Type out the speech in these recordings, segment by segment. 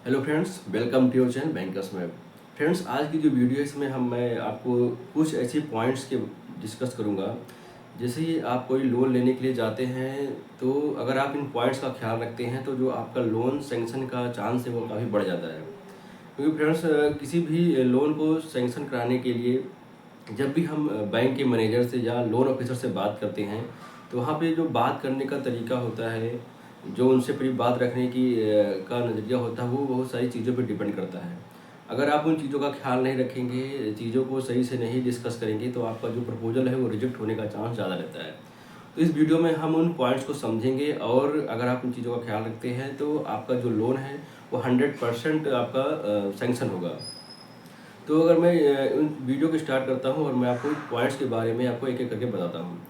Hello friends, welcome to your channel bankers map. Friends, आज की जो वीडियो है इसमें मैं आपको कुछ ऐसे पॉइंट्स के डिस्कस करूंगा। जैसे ही आप कोई लोन लेने के लिए जाते हैं तो अगर आप इन पॉइंट्स का ख्याल रखते हैं तो जो आपका लोन सेंक्शन का चांस है वो काफ़ी बढ़ जाता है। क्योंकि फ्रेंड्स, किसी भी लोन को सेंक्शन कराने के लिए जब भी हम बैंक के मैनेजर से या लोन ऑफिसर से बात करते हैं तो वहाँ पे जो बात करने का तरीका होता है, जो उनसे पूरी बात रखने की का नज़रिया होता है, वो बहुत सारी चीज़ों पे डिपेंड करता है। अगर आप उन चीज़ों का ख्याल नहीं रखेंगे, चीज़ों को सही से नहीं डिस्कस करेंगे तो आपका जो प्रपोजल है वो रिजेक्ट होने का चांस ज़्यादा रहता है। तो इस वीडियो में हम उन पॉइंट्स को समझेंगे और अगर आप उन चीज़ों का ख्याल रखते हैं तो आपका जो लोन है वो 100% आपका सैंक्शन होगा। तो अगर मैं उन वीडियो को स्टार्ट करता हूँ और मैं आपको पॉइंट्स के बारे में आपको एक-एक करके बताता हूँ।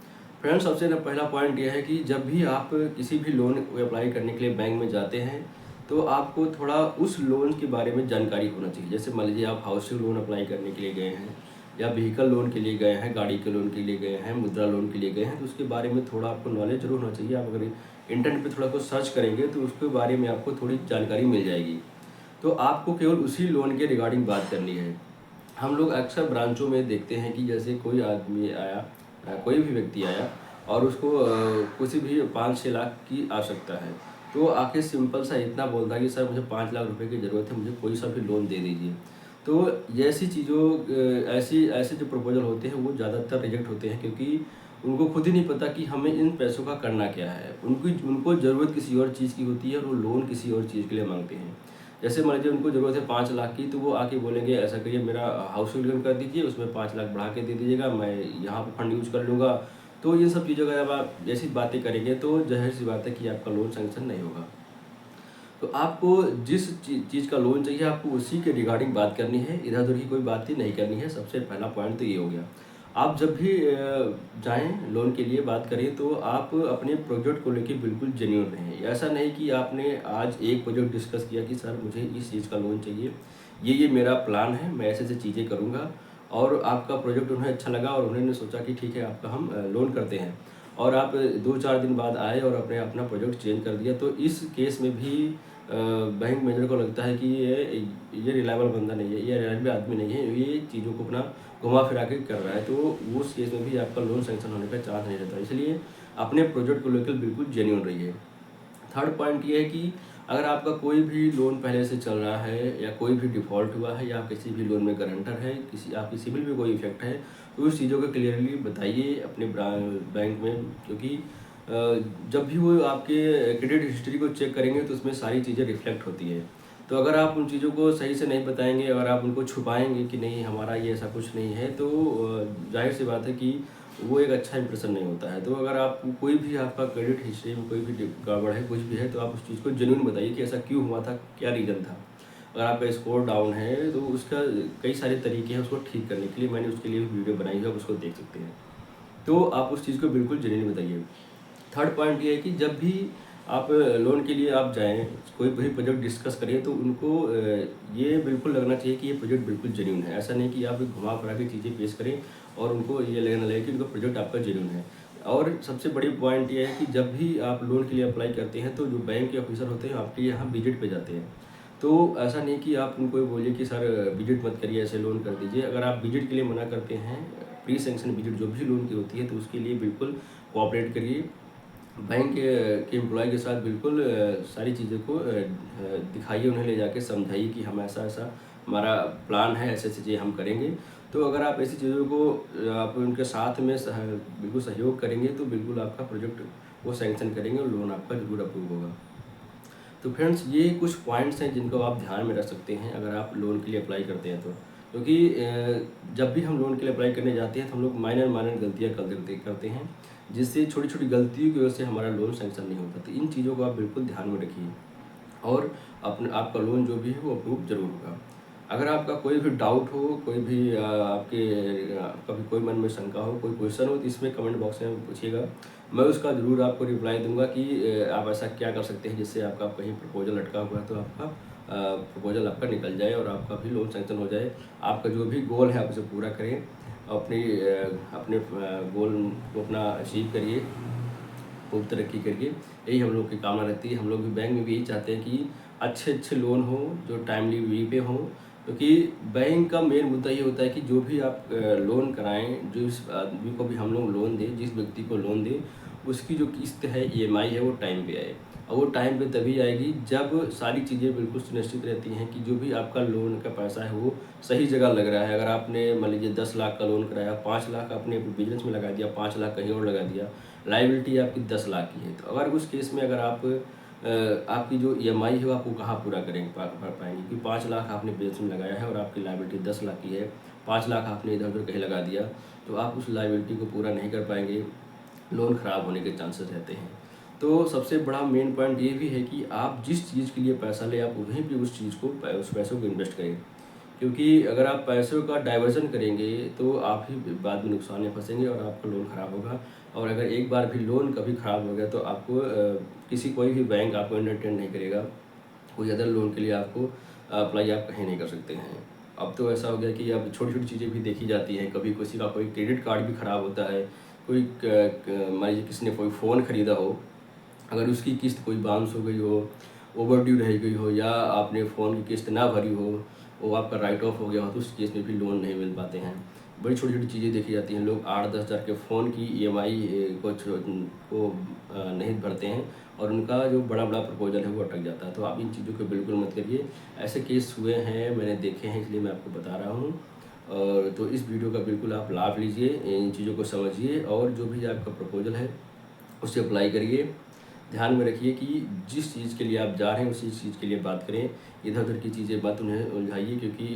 फ्रेंड्स, सबसे ना पहला पॉइंट ये है कि जब भी आप किसी भी लोन को अप्लाई करने के लिए बैंक में जाते हैं, तो आपको थोड़ा उस लोन के बारे में जानकारी होना चाहिए। जैसे मान लीजिए आप हाउसिंग लोन अप्लाई करने के लिए गए हैं या व्हीकल लोन के लिए गए हैं, गाड़ी के लोन के लिए गए हैं, मुद्रा लोन के लिए गए हैं, तो उसके बारे में थोड़ा आपको नॉलेज ज़रूर होना चाहिए। आप अगर इंटरनेट पे थोड़ा कुछ सर्च करेंगे तो उसके बारे में आपको थोड़ी जानकारी मिल जाएगी। तो आपको केवल उसी लोन के रिगार्डिंग बात करनी है। हम लोग अक्सर ब्रांचों में देखते हैं कि जैसे कोई आदमी आया, कोई भी व्यक्ति आया और उसको किसी भी 5-6 लाख की आवश्यकता है, तो आके सिंपल सा इतना बोलता है कि सर मुझे 5 लाख रुपए की ज़रूरत है, मुझे कोई सा भी लोन दे दीजिए। तो ऐसी चीज़ों ऐसी ऐसे जो प्रपोज़ल होते हैं वो ज़्यादातर रिजेक्ट होते हैं, क्योंकि उनको खुद ही नहीं पता कि हमें इन पैसों का करना क्या है। उनको ज़रूरत किसी और चीज़ की होती है और वो लोन किसी और चीज़ के लिए माँगते हैं। जैसे मान लीजिए उनको ज़रूरत है 5 लाख की, तो वो आके बोलेंगे ऐसा करिए, मेरा हाउसिंग लोन कर दीजिए, उसमें 5 लाख बढ़ा के दे दीजिएगा, मैं यहाँ पे फंड यूज़ कर लूँगा। तो इन सब चीज़ों का जब आप जैसी बातें करेंगे तो ज़ाहिर-सी बात है कि आपका लोन सैंक्शन नहीं होगा। तो आपको जिस चीज़ का लोन चाहिए आपको उसी के रिगार्डिंग बात करनी है, इधर-उधर की कोई बात ही नहीं करनी है। सबसे पहला पॉइंट तो ये हो गया। आप जब भी जाएँ लोन के लिए बात करें तो आप अपने प्रोजेक्ट को लेके बिल्कुल जेन्युइन रहें। ऐसा नहीं कि आपने आज एक प्रोजेक्ट डिस्कस किया कि सर मुझे इस चीज़ का लोन चाहिए, ये मेरा प्लान है, मैं ऐसे-ऐसे चीज़ें करूँगा, और आपका प्रोजेक्ट उन्हें अच्छा लगा और उन्होंने सोचा कि ठीक है आपका हम लोन करते हैं, और आप 2-4 दिन बाद आए और अपने अपना प्रोजेक्ट चेंज कर दिया, तो इस केस में भी बैंक मैनेजर को लगता है कि ये रिलायबल बंदा नहीं है, ये रिलायबल आदमी नहीं है, ये चीज़ों को अपना घुमा फिरा के कर रहा है, तो उस केस में भी आपका लोन सैंक्शन होने का चांस नहीं रहता। इसलिए अपने प्रोजेक्ट को लेकर बिल्कुल जेन्युइन रहिए। थर्ड पॉइंट ये है कि अगर आपका कोई भी लोन पहले से चल रहा है या कोई भी डिफ़ॉल्ट हुआ है या किसी भी लोन में गारंटर है, किसी आपकी सिबिल में कोई इफ़ेक्ट है, तो उस चीज़ों को क्लियरली बताइए अपने बैंक में, क्योंकि जब भी वो आपके क्रेडिट हिस्ट्री को चेक करेंगे तो उसमें सारी चीज़ें रिफ्लेक्ट होती हैं। तो अगर आप उन चीज़ों को सही से नहीं बताएँगे, अगर आप उनको छुपाएँगे कि नहीं हमारा ये ऐसा कुछ नहीं है, तो ज़ाहिर-सी बात है कि वो एक अच्छा इंप्रेशन नहीं होता है। तो अगर आप कोई भी आपका क्रेडिट हिस्ट्री में कोई भी गड़बड़ है, कुछ भी है, तो आप उस चीज़ को जेन्युइन बताइए कि ऐसा क्यों हुआ था, क्या रीज़न था। अगर आपका स्कोर डाउन है तो उसका कई सारे तरीके हैं उसको ठीक करने के लिए, मैंने उसके लिए भी वीडियो बनाई है, आप उसको देख सकते हैं। तो आप उस चीज़ को बिल्कुल जेन्युइन बताइए। थर्ड पॉइंट ये है कि जब भी आप लोन के लिए आप जाएँ, कोई भी प्रोजेक्ट डिस्कस करें तो उनको ये बिल्कुल लगना चाहिए कि ये प्रोजेक्ट बिल्कुल जेन्युइन है। ऐसा नहीं कि आप घुमा-फिरा के चीज़ें पेश करें और उनको ये लगने लगे कि उनका प्रोजेक्ट आपका जेन्युइन है। और सबसे बड़ी पॉइंट ये है कि जब भी आप लोन के लिए अप्लाई करते हैं तो जो बैंक के ऑफिसर होते हैं आपके यहाँ विज़िट पे जाते हैं। तो ऐसा नहीं कि आप उनको बोलिए कि सर विज़िट मत करिए, ऐसे लोन कर दीजिए। अगर आप विज़िट के लिए मना करते हैं, प्री सैंक्शन विज़िट जो भी लोन की होती है, तो उसके लिए बिल्कुल कोऑपरेट करिए। बैंक के एम्प्लॉय के साथ बिल्कुल सारी चीज़ों को दिखाइए, उन्हें ले जाके समझाइए कि हम ऐसा-ऐसा हमारा प्लान है, ऐसे-ऐसे चीज़ें हम करेंगे। तो अगर आप ऐसी चीज़ों को आप उनके साथ में बिल्कुल सहयोग करेंगे तो बिल्कुल आपका प्रोजेक्ट वो सैंक्शन करेंगे और लोन आपका ज़रूर अप्रूव होगा। तो फ्रेंड्स, ये कुछ पॉइंट्स हैं जिनको आप ध्यान में रख सकते हैं अगर आप लोन के लिए अप्लाई करते हैं तो। क्योंकि जब भी हम लोन के लिए अप्लाई करने जाते हैं तो हम लोग माइनर गलतियाँ करते हैं, जिससे छोटी-छोटी गलतियों की वजह से हमारा लोन सैंक्शन नहीं होता। तो इन चीज़ों को आप बिल्कुल ध्यान में रखिए और आपका लोन जो भी है वो अप्रूव ज़रूर होगा। अगर आपका कोई भी डाउट हो, कोई भी कभी कोई मन में शंका हो, कोई क्वेश्चन हो, तो इसमें कमेंट बॉक्स में पूछिएगा। मैं उसका ज़रूर आपको रिप्लाई दूँगा कि आप ऐसा क्या कर सकते हैं जिससे आपका कहीं प्रपोज़ल अटका हुआ है तो आपका प्रपोज़ल आपका निकल जाए और आपका भी लोन सैंक्शन हो जाए। आपका जो भी गोल है आप उसे पूरा करें, अपने गोल को अपना अचीव करिए, खूब तरक्की करिए। यही हम लोग की कामना रहती है। हम लोग भी बैंक में भी यही चाहते हैं कि अच्छे अच्छे लोन हो जो टाइमली वी पे हों, क्योंकि बैंक का मेन मुद्दा ये होता है कि जो भी आप लोन कराएं, जिस आदमी को भी हम लोग लोन दें, जिस व्यक्ति को लोन दें, उसकी जो किस्त है ईएमआई है वो टाइम पे आए। और वो टाइम पे तभी आएगी जब सारी चीज़ें बिल्कुल सुनिश्चित रहती हैं कि जो भी आपका लोन का पैसा है वो सही जगह लग रहा है। अगर आपने मान लीजिए 10 लाख का लोन कराया, 5 लाख आपने बिजनेस में लगा दिया, 5 लाख कहीं और लगा दिया, लाइबिलिटी आपकी 10 लाख की है। तो अगर उस केस में अगर आप आपकी जो ईएमआई है वो आपको कहाँ पूरा करेंगे भर पाएंगे, क्योंकि 5 लाख आपने बिजनेस में लगाया है और आपकी लाइबिलिटी 10 लाख की है, 5 लाख आपने इधर उधर कहीं लगा दिया, तो आप उस लाइबिलिटी को पूरा नहीं कर पाएंगे, लोन ख़राब होने के चांसेस रहते हैं। तो सबसे बड़ा मेन पॉइंट ये भी है कि आप जिस चीज़ के लिए पैसा लें, आप वहीं पे उस चीज़ को उस पैसों को इन्वेस्ट करें, क्योंकि अगर आप पैसों का डाइवर्जन करेंगे तो आप ही बाद में नुकसान में फंसेंगे और आपका लोन ख़राब होगा। और अगर एक बार भी लोन कभी ख़राब हो गया तो आपको कोई भी बैंक आपको एंटरटेन नहीं करेगा, कोई अदर लोन के लिए आपको अप्लाई आप कहीं नहीं कर सकते हैं। अब तो ऐसा हो गया कि अब छोटी-छोटी चीज़ें भी देखी जाती हैं, कभी किसी का कोई क्रेडिट कार्ड भी ख़राब होता है, कोई मान लीजिए किसी ने कोई फ़ोन ख़रीदा हो, अगर उसकी किस्त कोई बाउंस हो गई हो, ओवरड्यू रह गई हो, या आपने फ़ोन की किस्त ना भरी हो, वो आपका राइट ऑफ हो गया हो, तो उस केस में भी लोन नहीं मिल पाते हैं। बड़ी छोटी-छोटी चीज़ें देखी जाती हैं, लोग 8-10 हज़ार के फ़ोन की ईएमआई नहीं भरते हैं और उनका जो बड़ा-बड़ा प्रपोज़ल है वो अटक जाता है। तो आप इन चीज़ों को बिल्कुल मत करिए। ऐसे केस हुए हैं, मैंने देखे हैं, इसलिए मैं आपको बता रहा हूँ। और तो इस वीडियो का बिल्कुल आप लाभ लीजिए, इन चीज़ों को समझिए और जो भी आपका प्रपोज़ल है उसे अप्लाई करिए। ध्यान में रखिए कि जिस चीज़ के लिए आप जा रहे हैं उसी चीज़ के लिए बात करें, इधर-उधर की चीज़ें मत उन्हें उलझाइए, क्योंकि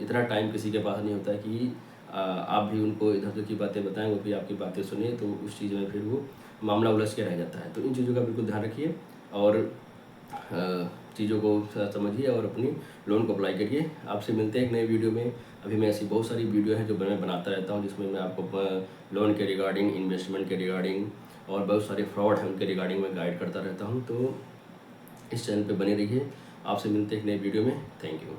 इतना टाइम किसी के पास नहीं होता है कि आप भी उनको इधर-उधर की बातें बताएँ, वो भी आपकी बातें सुने, तो उस चीज़ में फिर वो मामला उलझ के रह जाता है। तो इन चीज़ों का बिल्कुल ध्यान रखिए और चीज़ों को समझिए और अपनी लोन को अप्लाई करिए। आपसे मिलते हैं एक नए वीडियो में। अभी मैं ऐसी बहुत सारी वीडियो हैं जो मैं बनाता रहता हूँ, जिसमें मैं आपको लोन के रिगार्डिंग, इन्वेस्टमेंट के रिगार्डिंग और बहुत सारे फ्रॉड हैं उनके रिगार्डिंग मैं गाइड करता रहता हूँ। तो इस चैनल पे बने रहिए। आपसे मिलते हैं एक नए वीडियो में। Thank you.